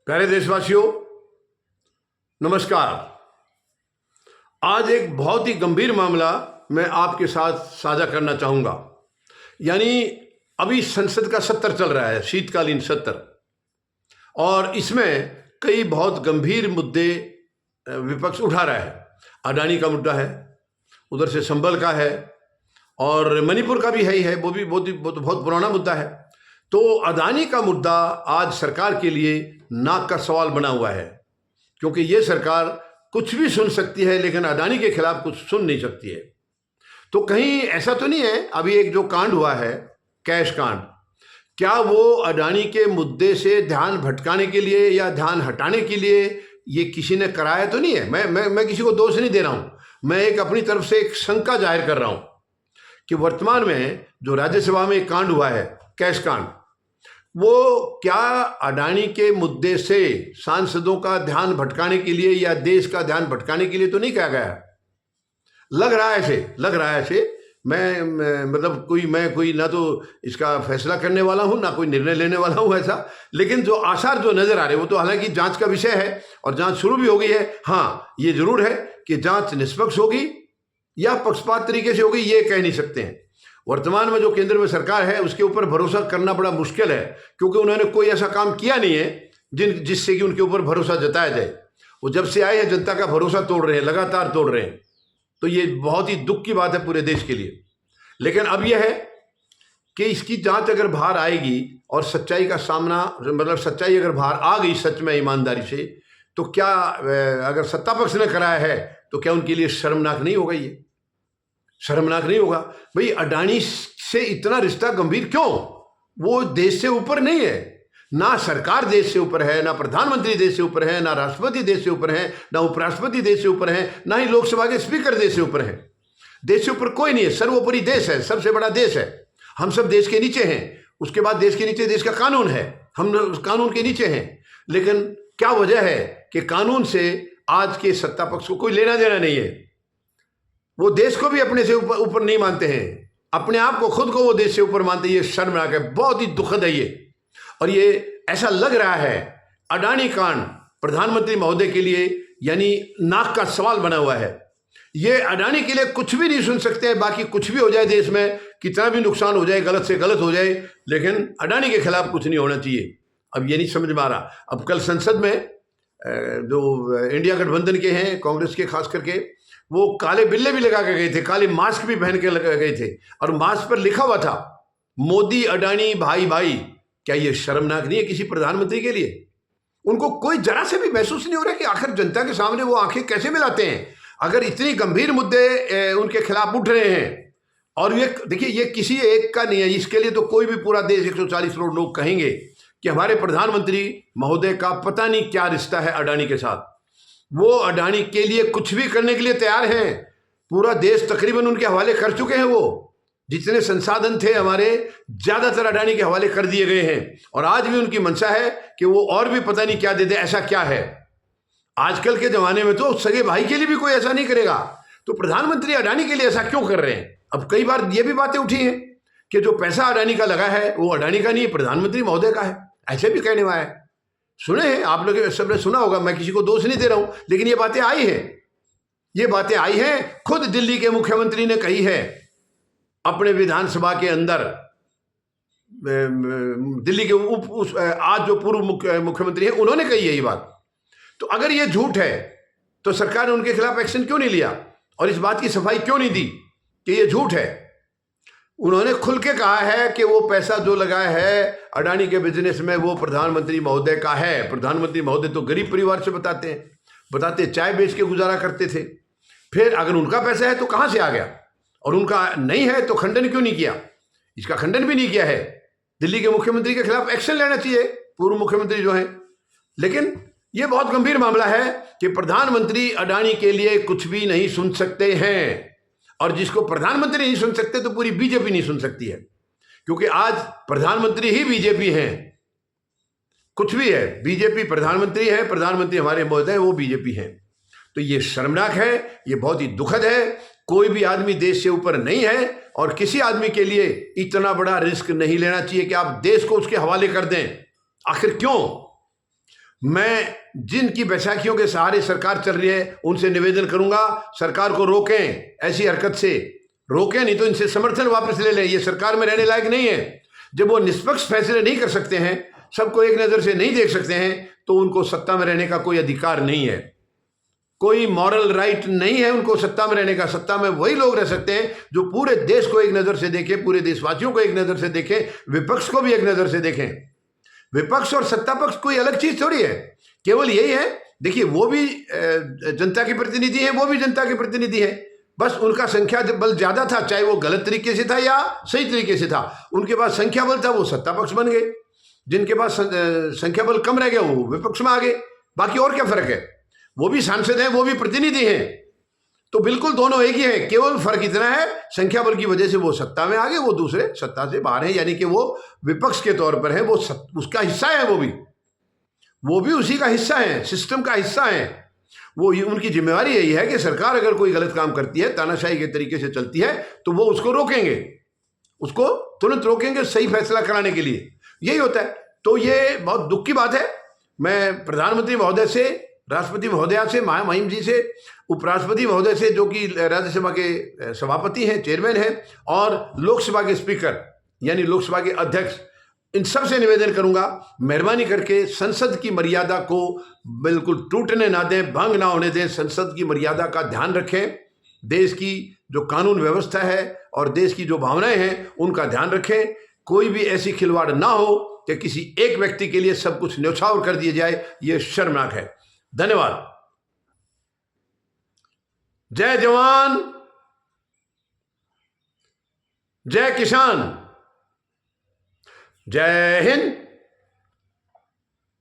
प्यारे देशवासियों, नमस्कार। आज एक बहुत ही गंभीर मामला मैं आपके साथ साझा करना चाहूँगा। यानी अभी संसद का सत्र चल रहा है, शीतकालीन सत्र, और इसमें कई बहुत गंभीर मुद्दे विपक्ष उठा रहा है। अडानी का मुद्दा है, उधर से संबल का है, और मणिपुर का भी है ही है, वो भी बहुत पुराना मुद्दा है। तो अडानी का मुद्दा आज सरकार के लिए नाक का सवाल बना हुआ है, क्योंकि ये सरकार कुछ भी सुन सकती है लेकिन अडानी के खिलाफ कुछ सुन नहीं सकती है। तो कहीं ऐसा तो नहीं है, अभी एक जो कांड हुआ है, कैश कांड, क्या वो अडानी के मुद्दे से ध्यान भटकाने के लिए या ध्यान हटाने के लिए ये किसी ने कराया तो नहीं है? मैं किसी को दोष नहीं दे रहा हूँ, मैं एक अपनी तरफ से एक शंका जाहिर कर रहा हूँ कि वर्तमान में जो राज्यसभा में एक कांड हुआ है, कैश कांड, वो क्या अडानी के मुद्दे से सांसदों का ध्यान भटकाने के लिए या देश का ध्यान भटकाने के लिए तो नहीं कहा गया? लग रहा है ऐसे। मैं कोई ना तो इसका फैसला करने वाला हूं, ना कोई निर्णय लेने वाला हूं ऐसा, लेकिन जो आसार जो नजर आ रहे हैं वो तो हालांकि जांच का विषय है और जांच शुरू भी हो गई है। हाँ, ये जरूर है कि जांच निष्पक्ष होगी या पक्षपात तरीके से होगी, ये कह नहीं सकते हैं। वर्तमान में जो केंद्र में सरकार है उसके ऊपर भरोसा करना बड़ा मुश्किल है, क्योंकि उन्होंने कोई ऐसा काम किया नहीं है जिससे कि उनके ऊपर भरोसा जताया जाए। वो जब से आए हैं जनता का भरोसा तोड़ रहे हैं, लगातार तोड़ रहे हैं। तो ये बहुत ही दुख की बात है पूरे देश के लिए। लेकिन अब यह है कि इसकी जांच अगर बाहर आएगी और सच्चाई का सामना, मतलब सच्चाई अगर बाहर आ गई सच में ईमानदारी से, तो क्या अगर सत्ता पक्ष ने कराया है तो क्या उनके लिए शर्मनाक नहीं होगा? ये शर्मनाक नहीं होगा? भाई, अडानी से इतना रिश्ता गंभीर क्यों? वो देश से ऊपर नहीं है, ना सरकार देश से ऊपर है, ना प्रधानमंत्री देश से ऊपर है, ना राष्ट्रपति देश से ऊपर है, ना उपराष्ट्रपति देश से ऊपर है, ना ही लोकसभा के स्पीकर देश से ऊपर है। देश से ऊपर कोई नहीं है, सर्वोपरि देश है, सबसे बड़ा देश है। हम सब देश के नीचे हैं, उसके बाद देश के नीचे देश का कानून है, हम उस कानून के नीचे हैं। लेकिन क्या वजह है कि कानून से आज के सत्ता पक्ष को कोई लेना देना नहीं है? वो देश को भी अपने से ऊपर नहीं मानते हैं, अपने आप को, खुद को वो देश से ऊपर मानते हैं। ये शर्मनाक है, बहुत ही दुखद है ये। और ये ऐसा लग रहा है अडानी कांड प्रधानमंत्री महोदय के लिए यानी नाक का सवाल बना हुआ है। ये अडानी के लिए कुछ भी नहीं सुन सकते हैं, बाकी कुछ भी हो जाए देश में, कितना भी नुकसान हो जाए, गलत से गलत हो जाए, लेकिन अडानी के खिलाफ कुछ नहीं होना चाहिए। अब ये नहीं समझ में आ रहा। अब कल संसद में जो इंडिया गठबंधन के हैं, कांग्रेस के खास करके, वो काले बिल्ले भी लगा के गए थे, काले मास्क भी पहन के लगा गए थे, और मास्क पर लिखा हुआ था मोदी अडानी भाई भाई। क्या ये शर्मनाक नहीं है किसी प्रधानमंत्री के लिए? उनको कोई जरा से भी महसूस नहीं हो रहा कि आखिर जनता के सामने वो आंखें कैसे मिलाते हैं? अगर इतनी गंभीर मुद्दे उनके खिलाफ उठ रहे हैं, और ये देखिए, ये किसी एक का नहीं है, इसके लिए तो कोई भी पूरा देश 140 करोड़ लोग कहेंगे कि हमारे प्रधानमंत्री महोदय का पता नहीं क्या रिश्ता है अडानी के साथ। वो अडानी के लिए कुछ भी करने के लिए तैयार हैं। पूरा देश तकरीबन उनके हवाले कर चुके हैं। वो जितने संसाधन थे हमारे, ज्यादातर अडानी के हवाले कर दिए गए हैं, और आज भी उनकी मंशा है कि वो और भी पता नहीं क्या दे दे। ऐसा क्या है? आजकल के जमाने में तो सगे भाई के लिए भी कोई ऐसा नहीं करेगा, तो प्रधानमंत्री अडानी के लिए ऐसा क्यों कर रहे हैं? अब कई बार ये भी बातें उठी हैं कि जो पैसा अडानी का लगा है वो अडानी का नहीं, प्रधानमंत्री महोदय का है, ऐसे भी कहने वाला है। सुने हैं आप लोग, सबने सुना होगा, मैं किसी को दोष नहीं दे रहा हूं, लेकिन ये बातें आई हैं, खुद दिल्ली के मुख्यमंत्री ने कही है अपने विधानसभा के अंदर। दिल्ली के आज जो पूर्व मुख्यमंत्री हैं, उन्होंने कही है ये बात। तो अगर ये झूठ है तो सरकार ने उनके खिलाफ एक्शन क्यों नहीं लिया और इस बात की सफाई क्यों नहीं दी कि ये झूठ है? उन्होंने खुल के कहा है कि वो पैसा जो लगाया है अडानी के बिजनेस में वो प्रधानमंत्री महोदय का है। प्रधानमंत्री महोदय तो गरीब परिवार से बताते चाय बेच के गुजारा करते थे। फिर अगर उनका पैसा है तो कहां से आ गया? और उनका नहीं है तो खंडन क्यों नहीं किया? इसका खंडन भी नहीं किया है। दिल्ली के मुख्यमंत्री के खिलाफ एक्शन लेना चाहिए, पूर्व मुख्यमंत्री जो हैं। लेकिन यह बहुत गंभीर मामला है कि प्रधानमंत्री अडानी के लिए कुछ भी नहीं सुन सकते हैं, और जिसको प्रधानमंत्री नहीं सुन सकते तो पूरी बीजेपी नहीं सुन सकती है, क्योंकि आज प्रधानमंत्री ही बीजेपी हैं। कुछ भी है, बीजेपी प्रधानमंत्री है, प्रधानमंत्री हमारे महोदय वो बीजेपी हैं। तो ये शर्मनाक है, ये बहुत ही दुखद है। कोई भी आदमी देश से ऊपर नहीं है, और किसी आदमी के लिए इतना बड़ा रिस्क नहीं लेना चाहिए कि आप देश को उसके हवाले कर दें। आखिर क्यों? मैं जिनकी बैसाखियों के सहारे सरकार चल रही है उनसे निवेदन करूंगा, सरकार को रोकें, ऐसी हरकत से रोकें, नहीं तो इनसे समर्थन वापस ले लें। ये सरकार में रहने लायक नहीं है। जब वो निष्पक्ष फैसले नहीं कर सकते हैं, सबको एक नज़र से नहीं देख सकते हैं, तो उनको सत्ता में रहने का कोई अधिकार नहीं है, कोई मॉरल राइट नहीं है उनको सत्ता में रहने का। सत्ता में वही लोग रह सकते हैं जो पूरे देश को एक नज़र से देखें, पूरे देशवासियों को एक नज़र से देखें, विपक्ष को भी एक नज़र से देखें। विपक्ष और सत्ता पक्ष कोई अलग चीज थोड़ी है, केवल यही है। देखिए, वो भी जनता के प्रतिनिधि हैं, वो भी जनता के प्रतिनिधि हैं, बस उनका संख्या बल ज्यादा था, चाहे वो गलत तरीके से था या सही तरीके से था। उनके पास संख्या बल था, वो सत्ता पक्ष बन गए। जिनके पास संख्या बल कम रह गया, वो विपक्ष में आ गए। बाकी और क्या फर्क है? वो भी सांसद हैं, वो भी प्रतिनिधि हैं, तो बिल्कुल दोनों एक ही है। केवल फर्क इतना है, संख्या बल की वजह से वो सत्ता में आ गए, वो दूसरे सत्ता से बाहर हैं, यानी कि वो विपक्ष के तौर पर है, वो उसका हिस्सा है। वो भी उसी का हिस्सा है, सिस्टम का हिस्सा है। वो उनकी जिम्मेवारी यही है कि सरकार अगर कोई गलत काम करती है, तानाशाही के तरीके से चलती है, तो वो उसको रोकेंगे, उसको तुरंत रोकेंगे सही फैसला कराने के लिए। यही होता है। तो ये बहुत दुख की बात है। मैं प्रधानमंत्री महोदय से, राष्ट्रपति महोदया से, महामहिम जी से, उपराष्ट्रपति महोदय से, जो कि राज्यसभा के सभापति हैं, चेयरमैन हैं, और लोकसभा के स्पीकर यानी लोकसभा के अध्यक्ष, इन सब से निवेदन करूंगा, मेहरबानी करके संसद की मर्यादा को बिल्कुल टूटने ना दें, भंग ना होने दें। संसद की मर्यादा का ध्यान रखें, देश की जो कानून व्यवस्था है और देश की जो भावनाएं हैं उनका ध्यान रखें। कोई भी ऐसी खिलवाड़ ना हो कि किसी एक व्यक्ति के लिए सब कुछ न्यौछावर कर दिया जाए। यह शर्मनाक है। धन्यवाद। जय जवान, जय किसान, जय हिंद।